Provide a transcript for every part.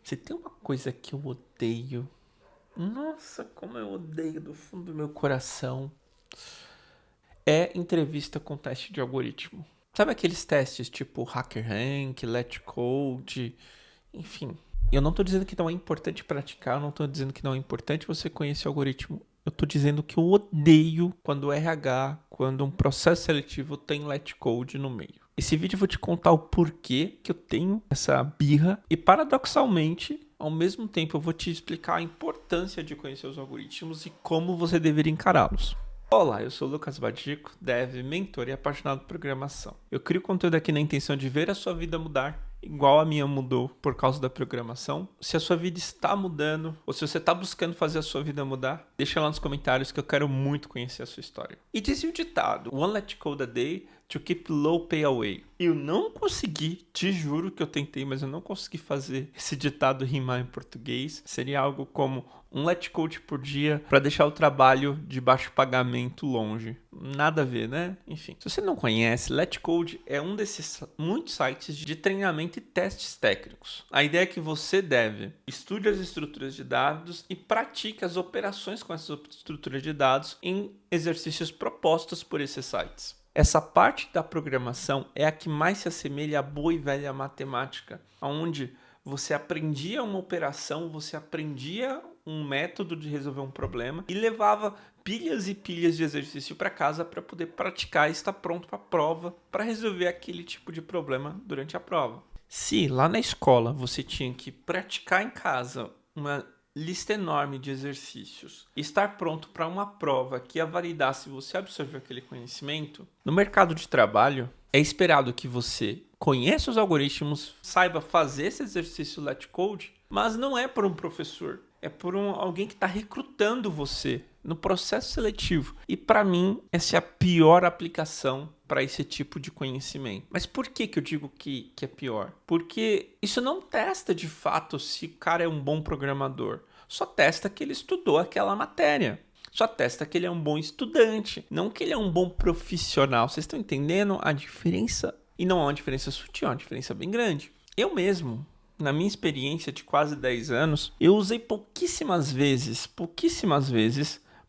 Se tem uma coisa que eu odeio, nossa, como eu odeio do fundo do meu coração, é entrevista com teste de algoritmo. Sabe aqueles testes tipo HackerRank, LetCode, enfim. Eu não tô dizendo que não é importante praticar, eu não tô dizendo que não é importante você conhecer o algoritmo. Eu tô dizendo que eu odeio quando o RH, quando um processo seletivo tem LetCode no meio. Esse vídeo eu vou te contar o porquê que eu tenho essa birra e, paradoxalmente, ao mesmo tempo eu vou te explicar a importância de conhecer os algoritmos e como você deveria encará-los. Olá, eu sou o Lucas Badico, dev, mentor e apaixonado por programação. Eu crio conteúdo aqui na intenção de ver a sua vida mudar, igual a minha mudou por causa da programação. Se a sua vida está mudando, ou se você está buscando fazer a sua vida mudar, deixa lá nos comentários que eu quero muito conhecer a sua história. E dizia o ditado, one let code a day to keep low pay away. Eu não consegui, te juro que eu tentei, mas eu não consegui fazer esse ditado rimar em português. Seria algo como um let code por dia para deixar o trabalho de baixo pagamento longe. Nada a ver, né? Enfim. Se você não conhece, LetCode é um desses muitos sites de treinamento e testes técnicos. A ideia é que você estude as estruturas de dados e pratique as operações com essas estruturas de dados em exercícios propostos por esses sites. Essa parte da programação é a que mais se assemelha à boa e velha matemática, onde você aprendia uma operação, você aprendia um método de resolver um problema e levava pilhas e pilhas de exercício para casa para poder praticar e estar pronto para a prova, para resolver aquele tipo de problema durante a prova. Se lá na escola você tinha que praticar em casa uma lista enorme de exercícios, estar pronto para uma prova que ia validar se você absorveu aquele conhecimento, no mercado de trabalho é esperado que você conheça os algoritmos, saiba fazer esse exercício LetCode, mas não é por um professor, é por alguém que está recrutando você no processo seletivo. E para mim, essa é a pior aplicação para esse tipo de conhecimento. Mas por que eu digo que é pior? Porque isso não testa de fato se o cara é um bom programador. Só testa que ele estudou aquela matéria. Só testa que ele é um bom estudante, não que ele é um bom profissional. Vocês estão entendendo a diferença? E não é uma diferença sutil, é uma diferença bem grande. Eu mesmo, na minha experiência de quase 10 anos, eu usei pouquíssimas vezes,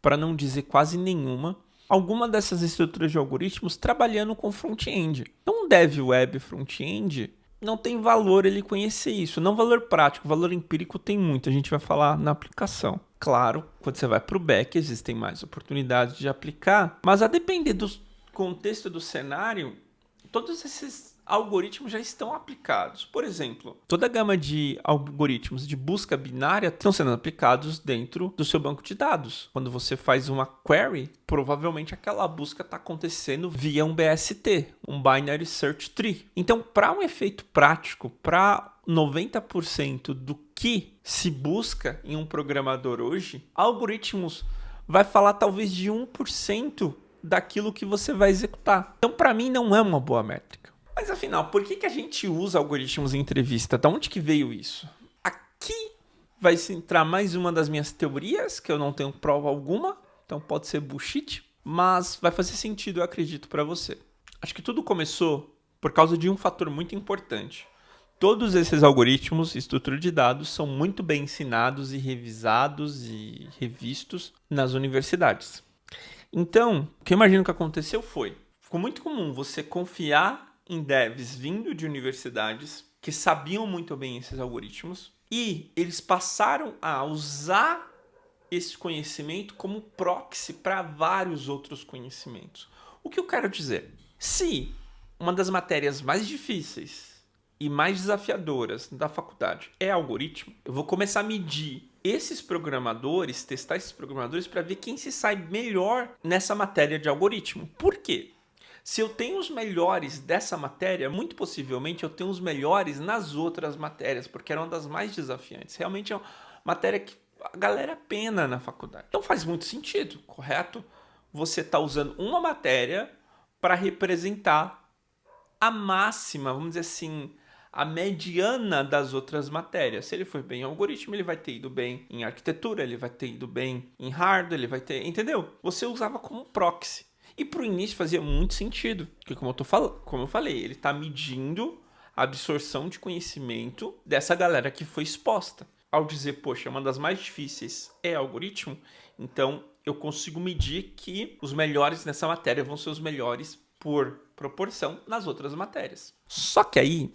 para não dizer quase nenhuma, alguma dessas estruturas de algoritmos trabalhando com front-end. Então, um dev web front-end não tem valor ele conhecer isso, não valor prático, valor empírico tem muito, a gente vai falar na aplicação. Claro, quando você vai para o back, existem mais oportunidades de aplicar, mas a depender do contexto do cenário, todos esses algoritmos já estão aplicados. Por exemplo, toda a gama de algoritmos de busca binária estão sendo aplicados dentro do seu banco de dados. Quando você faz uma query, provavelmente aquela busca está acontecendo via um BST, um Binary Search Tree. Então, para um efeito prático, para 90% do que se busca em um programador hoje, algoritmos vai falar talvez de 1% daquilo que você vai executar. Então, para mim, não é uma boa métrica. Mas, afinal, por que a gente usa algoritmos em entrevista? Da onde que veio isso? Aqui vai entrar mais uma das minhas teorias, que eu não tenho prova alguma, então pode ser bullshit, mas vai fazer sentido, eu acredito, para você. Acho que tudo começou por causa de um fator muito importante. Todos esses algoritmos, estrutura de dados, são muito bem ensinados e revisados e revistos nas universidades. Então, o que eu imagino que aconteceu ficou muito comum você confiar em devs vindo de universidades que sabiam muito bem esses algoritmos e eles passaram a usar esse conhecimento como proxy para vários outros conhecimentos. O que eu quero dizer? Se uma das matérias mais difíceis e mais desafiadoras da faculdade é algoritmo, eu vou começar a medir esses programadores, testar esses programadores para ver quem se sai melhor nessa matéria de algoritmo. Por quê? Se eu tenho os melhores dessa matéria, muito possivelmente eu tenho os melhores nas outras matérias, porque era uma das mais desafiantes. Realmente é uma matéria que a galera pena na faculdade. Então faz muito sentido, correto? Você está usando uma matéria para representar a máxima, vamos dizer assim, a mediana das outras matérias. Se ele for bem em algoritmo, ele vai ter ido bem em arquitetura, ele vai ter ido bem em hardware, ele vai ter... Entendeu? Você usava como proxy. E para o início fazia muito sentido, porque como eu falei, ele está medindo a absorção de conhecimento dessa galera que foi exposta. Ao dizer, poxa, uma das mais difíceis é algoritmo, então eu consigo medir que os melhores nessa matéria vão ser os melhores por proporção nas outras matérias. Só que aí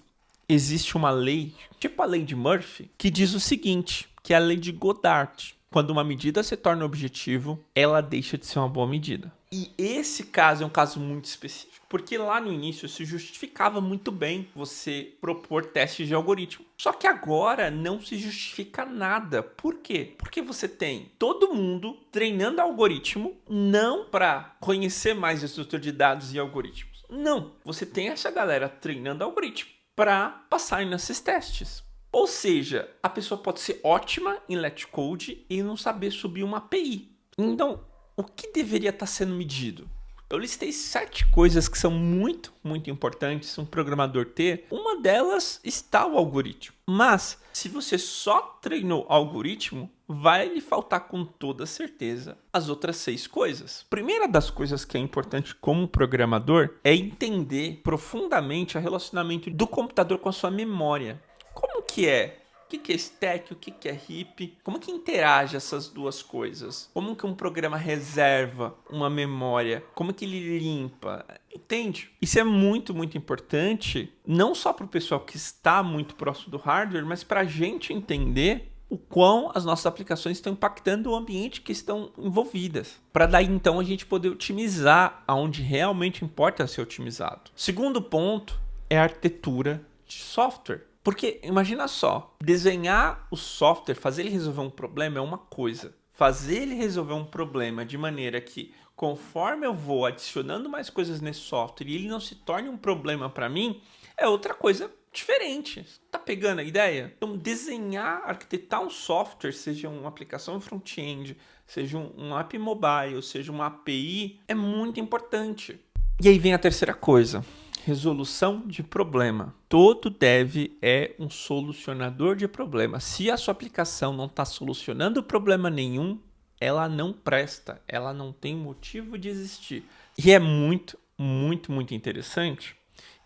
existe uma lei, tipo a lei de Murphy, que diz o seguinte, que é a lei de Goddard. Quando uma medida se torna objetivo, ela deixa de ser uma boa medida. E esse caso é um caso muito específico, porque lá no início se justificava muito bem você propor testes de algoritmo. Só que agora não se justifica nada. Por quê? Porque você tem todo mundo treinando algoritmo não para conhecer mais a estrutura de dados e algoritmos. Não, você tem essa galera treinando algoritmo para passar nesses testes. Ou seja, a pessoa pode ser ótima em LetCode e não saber subir uma API. Então, o que deveria estar sendo medido? Eu listei 7 coisas que são muito, muito importantes um programador ter. Uma delas está o algoritmo. Mas, se você só treinou algoritmo, vai lhe faltar com toda certeza as outras 6 coisas. A primeira das coisas que é importante como programador é entender profundamente o relacionamento do computador com a sua memória. Como que é? O que é stack? O que é heap? Como que interage essas duas coisas? Como que um programa reserva uma memória? Como que ele limpa? Entende? Isso é muito, muito importante, não só para o pessoal que está muito próximo do hardware, mas para a gente entender o quão as nossas aplicações estão impactando o ambiente que estão envolvidas. Para daí, então, a gente poder otimizar aonde realmente importa ser otimizado. Segundo ponto é a arquitetura de software. Porque, imagina só, desenhar o software, fazer ele resolver um problema é uma coisa. Fazer ele resolver um problema de maneira que, conforme eu vou adicionando mais coisas nesse software e ele não se torne um problema para mim, é outra coisa diferente. Tá pegando a ideia? Então, desenhar, arquitetar um software, seja uma aplicação front-end, seja um app mobile, seja uma API, é muito importante. E aí vem a terceira coisa. Resolução de problema. Todo dev é um solucionador de problema. Se a sua aplicação não está solucionando problema nenhum, ela não presta, ela não tem motivo de existir. E é muito, muito, muito interessante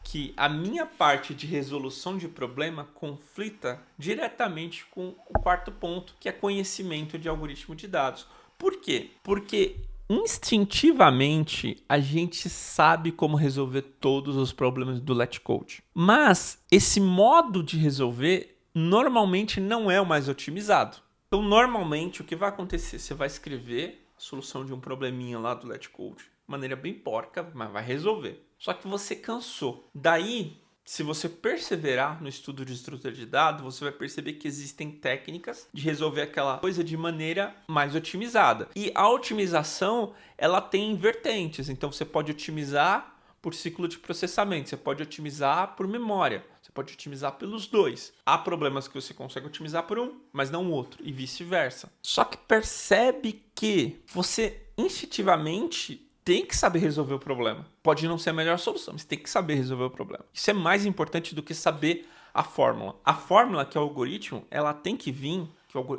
que a minha parte de resolução de problema conflita diretamente com o quarto ponto, que é conhecimento de algoritmo de dados. Por quê? Porque instintivamente, a gente sabe como resolver todos os problemas do LetCode. Mas esse modo de resolver normalmente não é o mais otimizado. Então, normalmente, o que vai acontecer? Você vai escrever a solução de um probleminha lá do LetCode de maneira bem porca, mas vai resolver. Só que você cansou. Daí, se você perseverar no estudo de estrutura de dados, você vai perceber que existem técnicas de resolver aquela coisa de maneira mais otimizada. E a otimização, ela tem vertentes. Então, você pode otimizar por ciclo de processamento, você pode otimizar por memória, você pode otimizar pelos dois. Há problemas que você consegue otimizar por um, mas não o outro, e vice-versa. Só que percebe que você instintivamente tem que saber resolver o problema. Pode não ser a melhor solução, mas tem que saber resolver o problema. Isso é mais importante do que saber a fórmula. A fórmula, que é o algoritmo, ela tem que vir,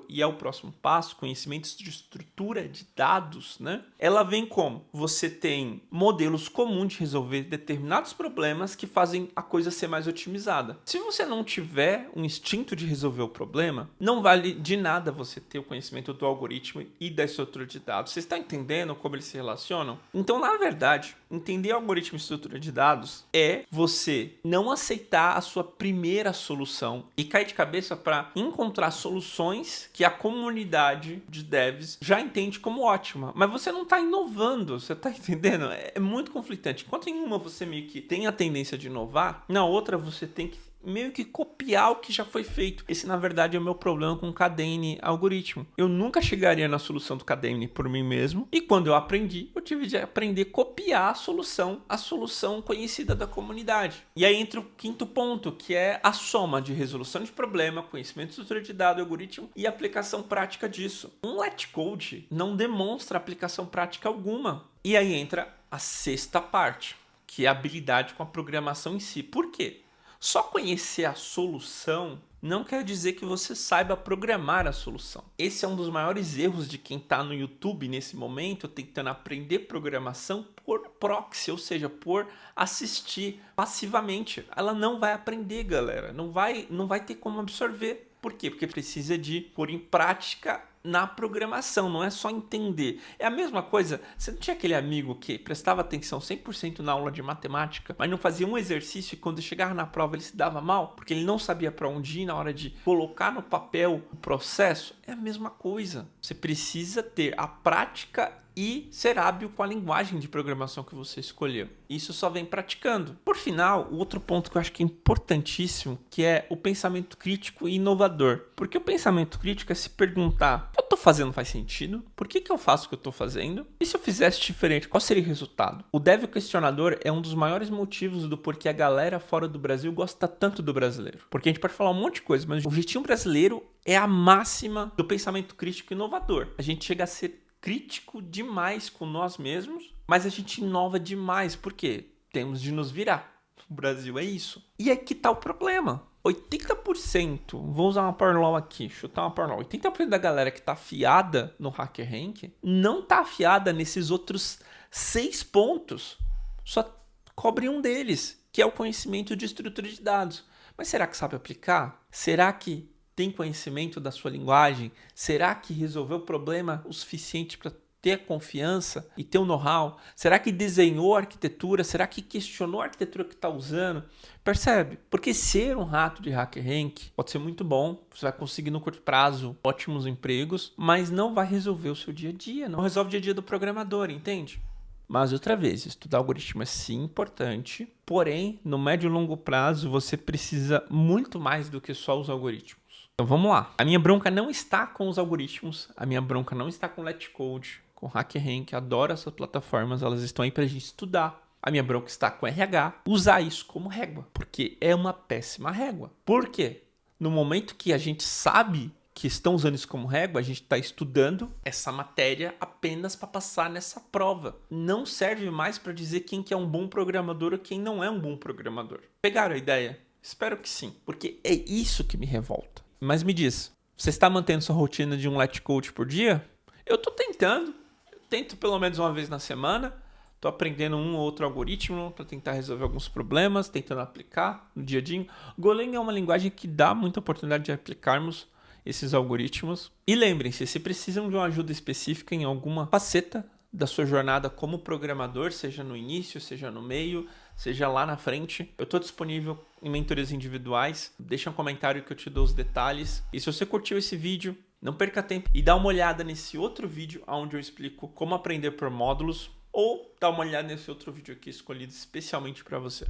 e é o próximo passo, conhecimentos de estrutura de dados, né? Ela vem como? Você tem modelos comuns de resolver determinados problemas que fazem a coisa ser mais otimizada. Se você não tiver um instinto de resolver o problema, não vale de nada você ter o conhecimento do algoritmo e da estrutura de dados. Você está entendendo como eles se relacionam? Então, na verdade, entender algoritmo e estrutura de dados é você não aceitar a sua primeira solução e cair de cabeça para encontrar soluções que a comunidade de devs já entende como ótima, mas você não está inovando, você está entendendo? É muito conflitante. Enquanto em uma você meio que tem a tendência de inovar, na outra você tem que meio que copiar o que já foi feito. Esse, na verdade, é o meu problema com o Kadene algoritmo. Eu nunca chegaria na solução do Kadene por mim mesmo, e quando eu aprendi, eu tive de aprender a copiar a solução conhecida da comunidade. E aí entra o quinto ponto, que é a soma de resolução de problema, conhecimento de estrutura de dados, algoritmo e aplicação prática disso. Um LetCode não demonstra aplicação prática alguma. E aí entra a sexta parte, que é a habilidade com a programação em si. Por quê? Só conhecer a solução não quer dizer que você saiba programar a solução. Esse é um dos maiores erros de quem está no YouTube nesse momento, tentando aprender programação por proxy, ou seja, por assistir passivamente. Ela não vai aprender, galera. Não vai ter como absorver. Por quê? Porque precisa de pôr em prática na programação, não é só entender. É a mesma coisa, você não tinha aquele amigo que prestava atenção 100% na aula de matemática, mas não fazia um exercício e quando chegava na prova ele se dava mal, porque ele não sabia para onde ir na hora de colocar no papel o processo? É a mesma coisa. Você precisa ter a prática e ser hábil com a linguagem de programação que você escolheu. Isso só vem praticando. Por final, o outro ponto que eu acho que é importantíssimo, que é o pensamento crítico e inovador. Porque o pensamento crítico é se perguntar: o que eu estou fazendo faz sentido? Por que eu faço o que eu estou fazendo? E se eu fizesse diferente, qual seria o resultado? O débil questionador é um dos maiores motivos do porquê a galera fora do Brasil gosta tanto do brasileiro. Porque a gente pode falar um monte de coisa, mas o jeitinho brasileiro é a máxima do pensamento crítico e inovador. A gente chega a ser crítico demais com nós mesmos, mas a gente inova demais, porque temos de nos virar. O Brasil é isso. E é que tá o problema. 80%, vou usar uma parlol aqui, chutar uma parlol, 80% da galera que tá afiada no HackerRank não tá afiada nesses outros 6 pontos. Só cobre um deles, que é o conhecimento de estrutura de dados. Mas será que sabe aplicar? Será que tem conhecimento da sua linguagem? Será que resolveu o problema o suficiente para ter a confiança e ter o know-how? Será que desenhou a arquitetura? Será que questionou a arquitetura que está usando? Percebe? Porque ser um rato de HackerRank pode ser muito bom, você vai conseguir no curto prazo ótimos empregos, mas não vai resolver o seu dia a dia, não resolve o dia a dia do programador, entende? Mas outra vez, estudar algoritmo é sim importante, porém, no médio e longo prazo, você precisa muito mais do que só os algoritmos. Então vamos lá. A minha bronca não está com os algoritmos, a minha bronca não está com LetCode, com HackerRank, adoro essas plataformas, elas estão aí pra gente estudar. A minha bronca está com RH, usar isso como régua, porque é uma péssima régua. Por quê? No momento que a gente sabe que estão usando isso como régua, a gente está estudando essa matéria apenas para passar nessa prova. Não serve mais para dizer quem que é um bom programador ou quem não é um bom programador. Pegaram a ideia? Espero que sim, porque é isso que me revolta. Mas me diz, você está mantendo sua rotina de um LetCode por dia? Eu estou tentando. Eu tento pelo menos uma vez na semana. Estou aprendendo um ou outro algoritmo para tentar resolver alguns problemas, tentando aplicar no dia a dia. Golang é uma linguagem que dá muita oportunidade de aplicarmos esses algoritmos. E lembrem-se, se precisam de uma ajuda específica em alguma faceta da sua jornada como programador, seja no início, seja no meio, seja lá na frente, eu estou disponível em mentorias individuais. Deixa um comentário que eu te dou os detalhes. E se você curtiu esse vídeo, não perca tempo e dá uma olhada nesse outro vídeo onde eu explico como aprender por módulos, ou dá uma olhada nesse outro vídeo aqui escolhido especialmente para você.